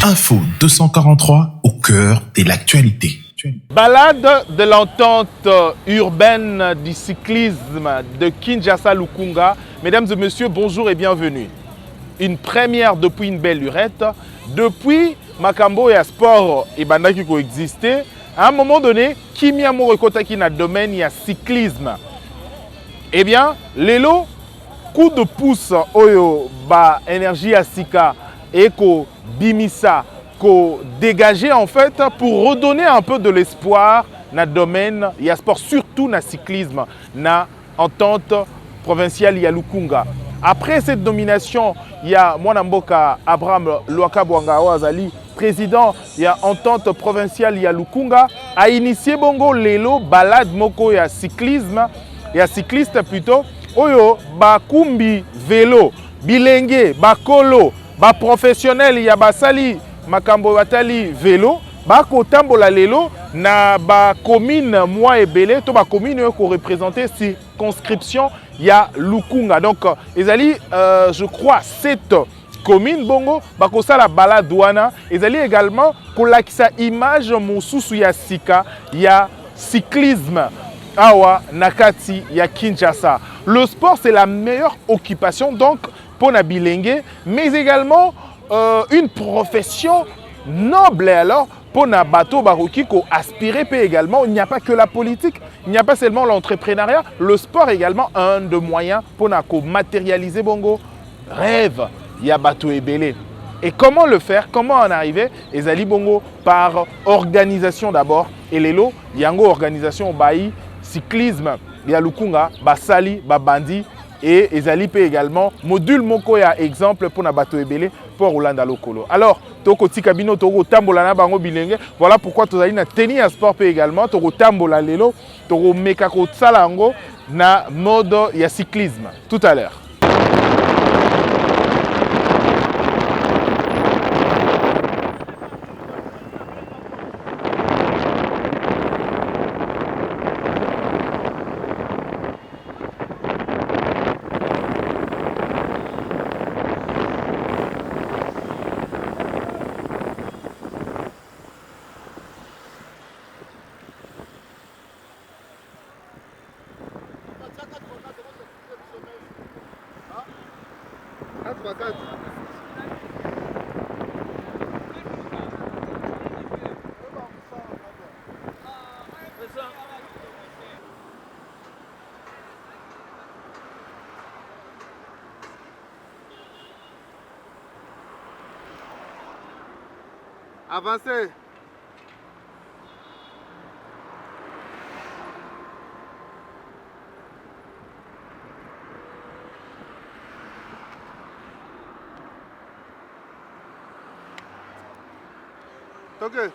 Info 243 au cœur de l'actualité. Balade de l'entente urbaine du cyclisme de Kinshasa-Lukunga. Mesdames et messieurs, bonjour et bienvenue. Une première depuis une belle lurette. Depuis Makambo et sport et bandaki qui existait, à un moment donné, Kimia Morikotaki na domaine il y a cyclisme. Eh bien, lelo coup de pouce oyo ba énergie asika et ko bimisa ko dégager en fait pour redonner un peu de l'espoir na domaine ya sport, surtout na cyclisme na entente provinciale ya Lukunga. Après cette domination, il y a Mwanamboka Abraham Luaka Bwangao Azali, président ya entente provinciale ya Lukunga, a initié bongo lelo balade moko ya cyclisme, ya cycliste plutôt, oyo bakumbi vélo, bilenge, bakolo, ba professionnel ya basali makambo batali vélo, bako tambola lelo na ba commune moi ebele to ba commune ko représenter circonscription ya Lukunga. Donc ezali je crois 7 communes bongo bako sala balade wana, ezali également kolakisa image mosusu ya sika ya cyclisme awa nakati ya Kinshasa. Le sport c'est la meilleure occupation donc pour na bilenge, mais également une profession noble. Alors pour na bateau baroki ko aspirer peut également, il n'y a pas que la politique, il n'y a pas seulement l'entrepreneuriat, le sport est également un de moyens pour na ko matérialiser bongo rêve ya bateau ebele. Et comment le faire? Comment en arriver? Ezali bongo par organisation d'abord. Et lelo yango organisation bayi cyclisme ya Lukunga basali babandi et ezali pe également module moko ya exemple pour na bato ebele pour Olanda lokolo. Alors toko tikabino toko tambola na bango bilenge. Voilà pourquoi tozali na tennis à sport pe également toko tambola lelo toko meka ko tsala ngo na mode ya cyclisme tout à l'heure. Avancez. Ok.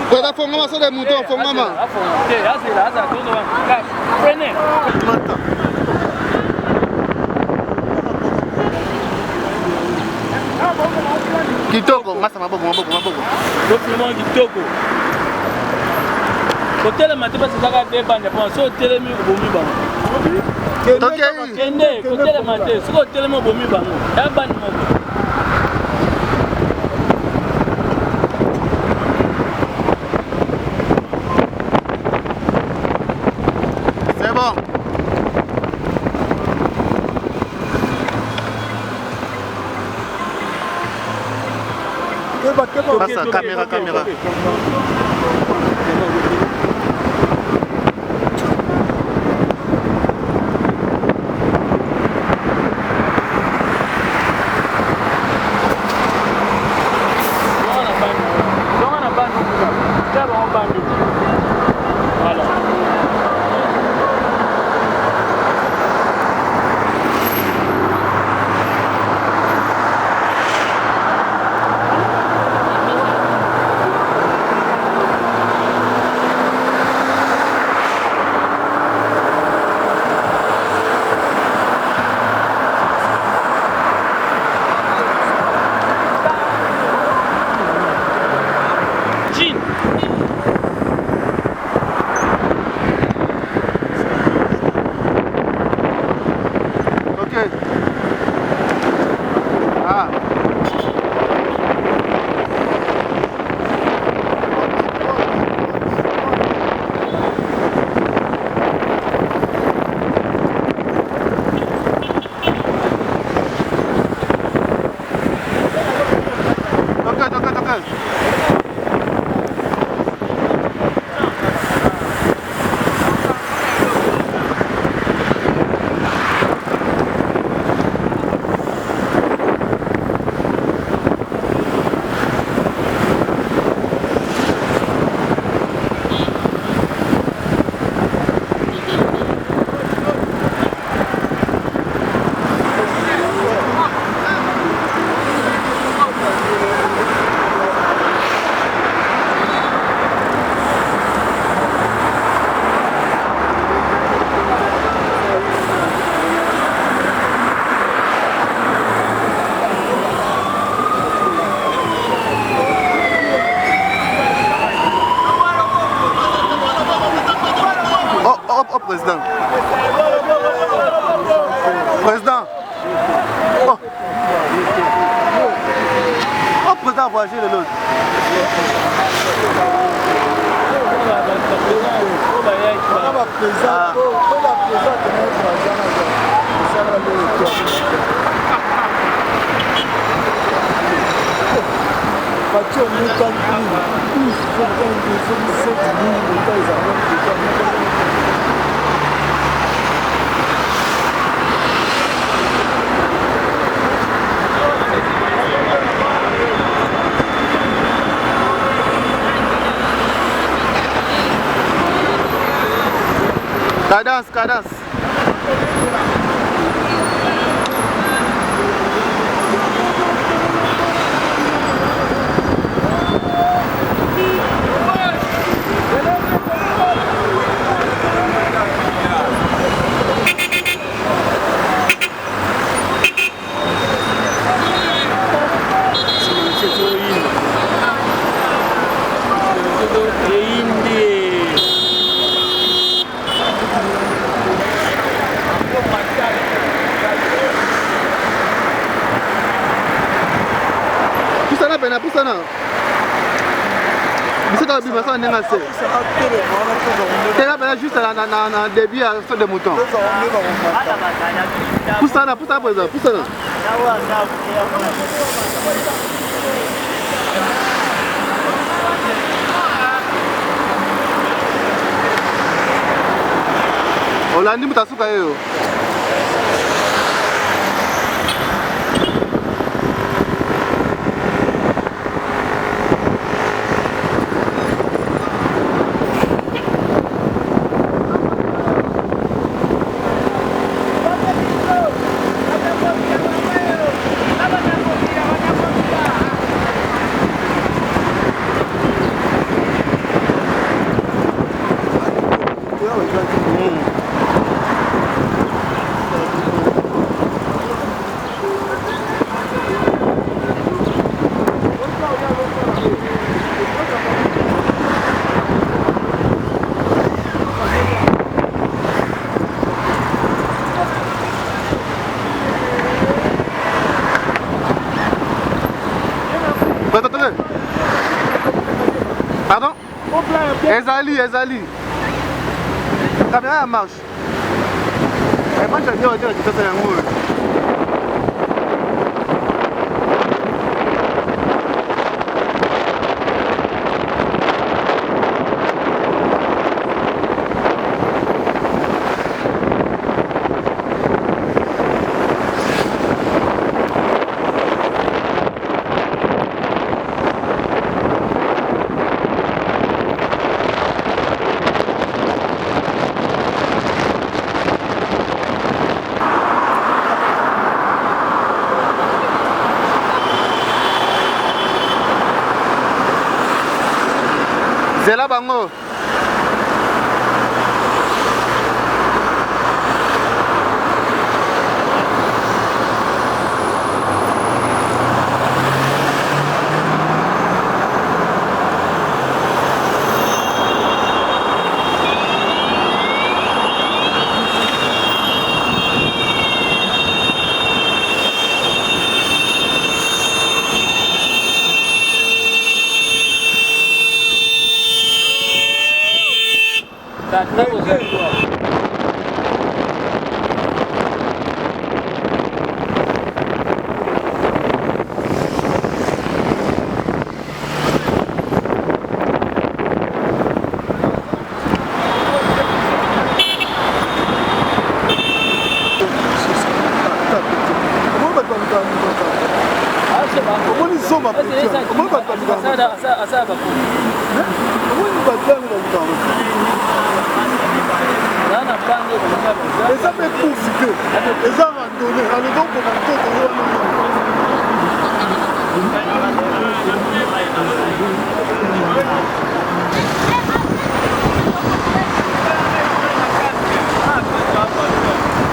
Voilà, Fongama, c'est des moutons, Fongama. Kitoko, masa maboko. Document kitoko. Hotel Mateba c'est ça des bandes pour so hotel mi bomi bango. Ok. Kende hotel Mateba, so hotel mi bomi bango. Ya bande mo. C'est bon. Passa, caméra. Président. Président. Oh. Oh, président, voyager le lot. Cadence. Poussana. Vous êtes bien, ça n'est pas assez. C'est juste dans début à ce de mouton. Poussana, président, poussana. Olandi mutasuka yo. Pardon? Ezali. La caméra marche. Elle marche à dire que c'est un mot. C'est là, bango.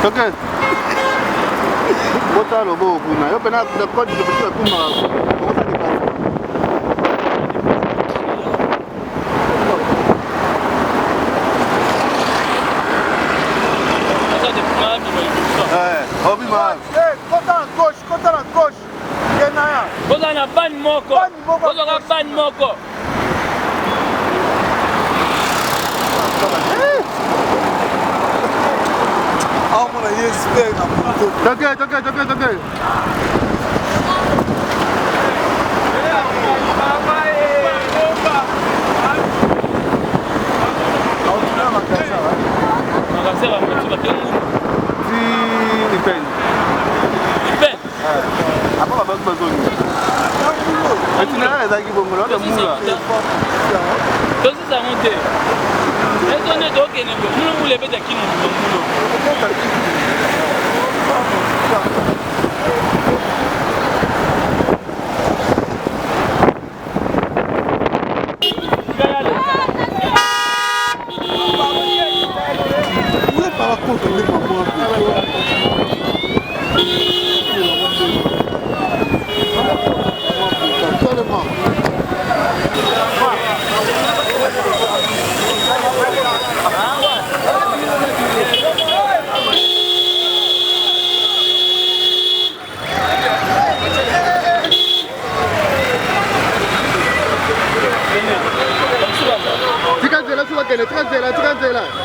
Ok. Bota lo bo kuna. Yo pena da code de petite kuma. Bota de casa. Obima. Kota à gauche. Kenaya. Bota na ban moko. Bota na ban moko. Toquei.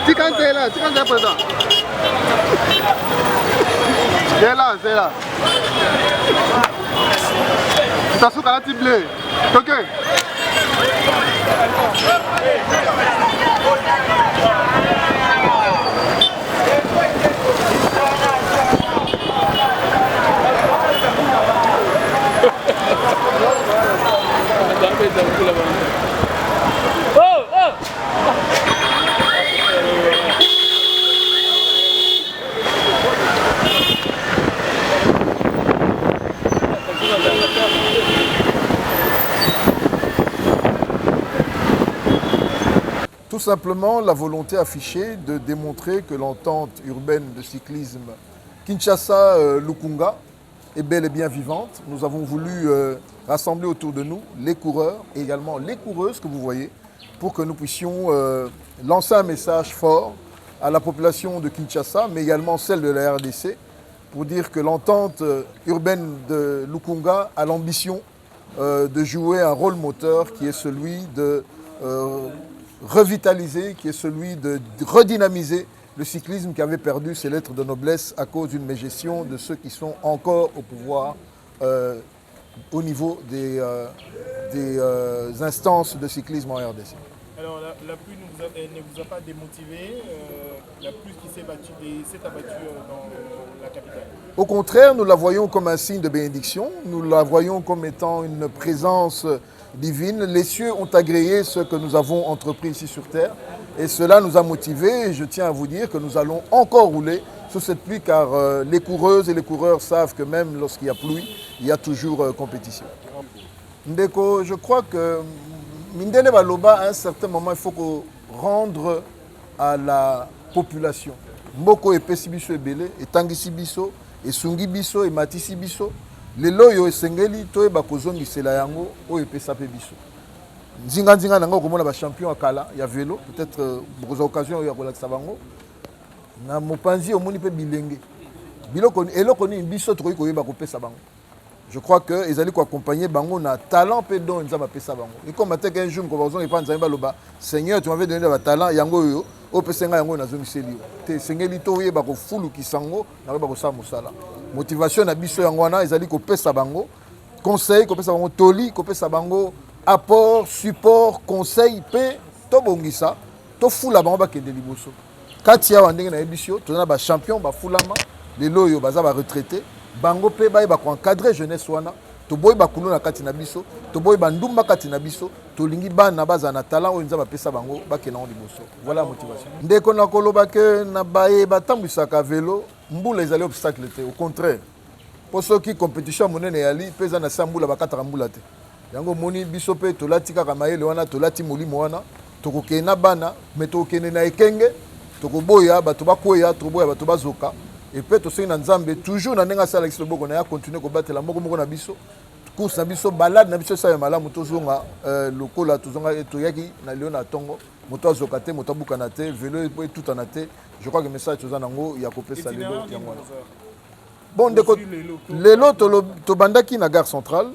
Tikanzela présent. C'est là. Ça souka la tiblé. Ok. simplement la volonté affichée de démontrer que l'entente urbaine de cyclisme Kinshasa-Lukunga est bel et bien vivante. Nous avons voulu rassembler autour de nous les coureurs et également les coureuses que vous voyez pour que nous puissions lancer un message fort à la population de Kinshasa, mais également celle de la RDC, pour dire que l'entente urbaine de Lukunga a l'ambition de jouer un rôle moteur qui est celui de revitaliser, qui est celui de redynamiser le cyclisme qui avait perdu ses lettres de noblesse à cause d'une mégestion de ceux qui sont encore au pouvoir au niveau des instances de cyclisme en RDC. Alors la pluie ne vous a pas démotivé, la pluie qui s'est abattue dans la capitale? Au contraire, nous la voyons comme un signe de bénédiction, nous la voyons comme étant une présence divine. Les cieux ont agréé ce que nous avons entrepris ici sur terre et cela nous a motivés et je tiens à vous dire que nous allons encore rouler sous cette pluie car les coureuses et les coureurs savent que même lorsqu'il y a pluie, il y a toujours compétition. Ndeko, je crois que Mindele Baloba, à un certain moment, il faut rendre à la population. Mboko et Pesibiso et Belé, et Tangisibiso, et Sungibiso, et Matisibiso. Les loyo et Sengeli, toi et Bakozongi, c'est la yango, ou et Pesapebiso. Nzinga Nzinga Nango, comme on a champion à Kala, il y a vélo, peut-être pour occasions, il y a Relax Sabango. Na Mopanzi, au monde, il peut bilingue. Biloko, et là, on a une biso, trop, il y a Bakopé Sabango. Je crois qu'ils allaient accompagner Bango na talent pédon ils ont ça Bango. Et comme matin un jour qu'on va pas nzamba loba Seigneur tu m'avais donné le talent yango yo o pesenga yango na zomi seli. Te sengeli to ye ba ko fulu kisango na ba ko sa musala. Motivation na biso yango na ils allaient ko pesa Bango. Conseil ko pesa Bango toli ko pesa Bango apport support conseil pe to bongisa to fula Bango ba kende liboso. Katia wandenge na ebisio to na ba champion ba fulama les loyo baza ba retraité Bango pe ba encadrer jeunesse wana to boy ba kuno na kati na biso to boy ba ndumba kati na biso to lingi bana baza na talent oyo nzaba pesa bango ba kena on liboso voilà motivation ndeko na koloba ke na baye batambwisaka vélo mbula ezali obstacle te au contraire pour ceux qui compétition monene yali pesa na sambula bakataka mbula te yango moni biso pe to lati kaka mayele wana to lati molimo wana to kokena bana mais to kokene na ekenge to koboya bato bakoya to boya bato bazoka. Et puis, toujours, on a continué à battre la moko na biso. Course na biso, balade na biso, ça y est malade, motozonga, lokola, tozonga, toyaki, na Léon à Tongo, motozokate, motabukanate, vélo et tout en até. Je crois que le message est il y a coupé ça. Bon, l'élo, tobandaki na gare centrale,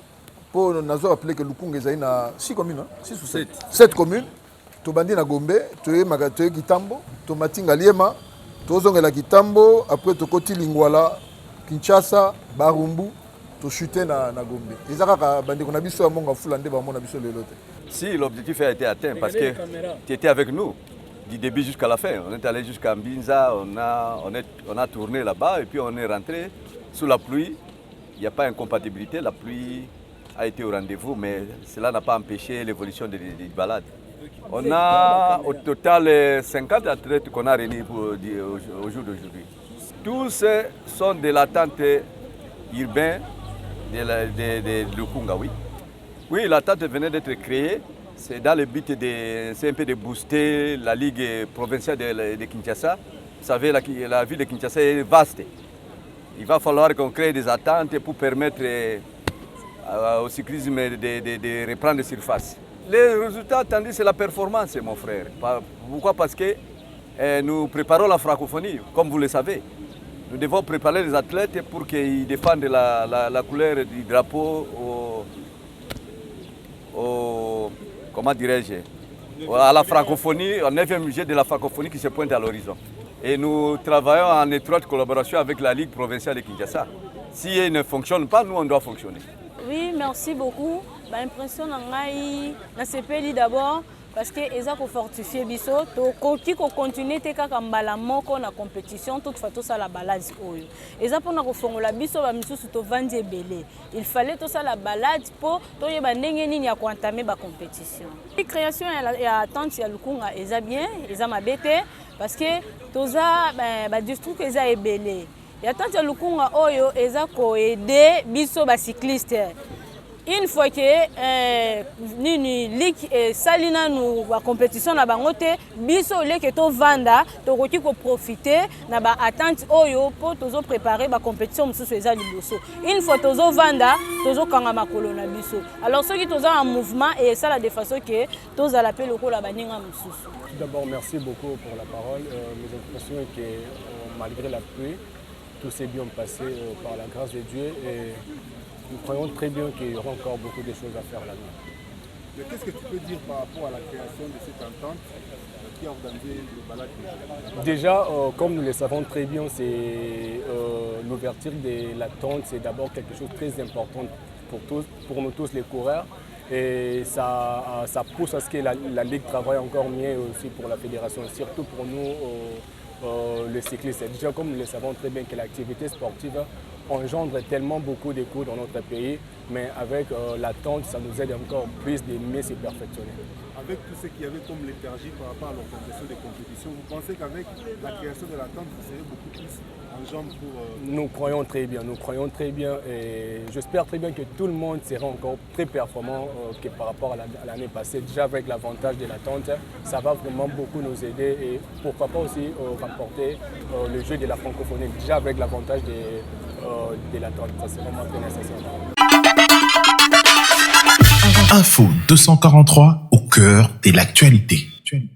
pour nous appeler que Lukunga est na 6 communes, 6 ou 7. 7 communes. Tobandi na Gombe, toye Magatoye Kitambo, Tomatinga Liema. Tozongela Kitambo, après Tokoti Lingwala, Kinshasa, Barumbu, to chuter na Gombe. Ezaka bande ko na biso ya monga fulande ba mona biso lelo te. Si l'objectif a été atteint parce que tu étais avec nous du début jusqu'à la fin. On est allé jusqu'à Mbinza, on a tourné là-bas et puis on est rentré sous la pluie. Il n'y a pas d'incompatibilité, la pluie a été au rendez-vous mais cela n'a pas empêché l'évolution des balades. On a au total 50 athlètes qu'on a réunis au jour d'aujourd'hui. Tous sont de l'attente urbaine de Lukunga, oui. Oui, l'attente venait d'être créée. C'est dans le but de booster la Ligue provinciale de Kinshasa. Vous savez, la ville de Kinshasa est vaste. Il va falloir qu'on crée des attentes pour permettre au cyclisme de reprendre surface. Les résultats attendus, c'est la performance, mon frère. Pourquoi? Parce que nous préparons la francophonie, comme vous le savez. Nous devons préparer les athlètes pour qu'ils défendent la couleur du drapeau comment dirais-je, à la francophonie, au 9e jet de la francophonie qui se pointe à l'horizon. Et nous travaillons en étroite collaboration avec la Ligue provinciale de Kinshasa. Si elle ne fonctionne pas, nous, on doit fonctionner. Oui, merci beaucoup. L'impression na sepeli d'abord parce que eza ko fortifier biso to koki ko continuer te kaka mbala moko na compétition toutefois to ça la balade oyo eza pona ko fongola biso ba misusu to vandi ebele il fallait to ça la balade pour to yeba ndenge nini ya ko entamer ba compétition. La création ya attente ya Lukunga eza bien eza mabete parce que toza ba district eza ebele ya attente ya Lukunga oyo eza ko aider biso ba cycliste. une fois que nini ligue salina nous la compétition na bango te biso leke to vanda to koki ko profiter na ba attente oyo pour tozo préparer ba compétition mususu eza liboso une fois tozo vanda tozo kanga makolo na biso alors ceux qui tozo en mouvement et ça la de façon que tozo la pe loko la baninga mususu. D'abord merci beaucoup pour la parole. Mes impressions est que malgré la pluie tout s'est bien passé par la grâce de Dieu et nous croyons très bien qu'il y aura encore beaucoup de choses à faire là-dedans. Qu'est-ce que tu peux dire par rapport à la création de cette entente qui a organisé le balade? Déjà, comme nous le savons très bien, c'est l'ouverture de la tente, c'est d'abord quelque chose de très important pour nous tous les coureurs. Et ça pousse à ce que la Ligue travaille encore mieux aussi pour la fédération, surtout pour nous, les cyclistes. Déjà, comme nous le savons très bien que l'activité sportive engendre tellement beaucoup de coûts dans notre pays, mais avec l'attente, ça nous aide encore plus de mieux se perfectionner. Avec tout ce qu'il y avait comme léthargie par rapport à l'organisation des compétitions, vous pensez qu'avec la création de l'attente, vous serez beaucoup plus en jambes pour... Nous croyons très bien et j'espère très bien que tout le monde sera encore très performant que par rapport à l'année passée. Déjà avec l'avantage de l'attente, ça va vraiment beaucoup nous aider et pourquoi pas aussi remporter le jeu de la francophonie. Déjà avec l'avantage de l'attente, ça c'est vraiment très nécessaire. Info 243 au cœur de l'actualité.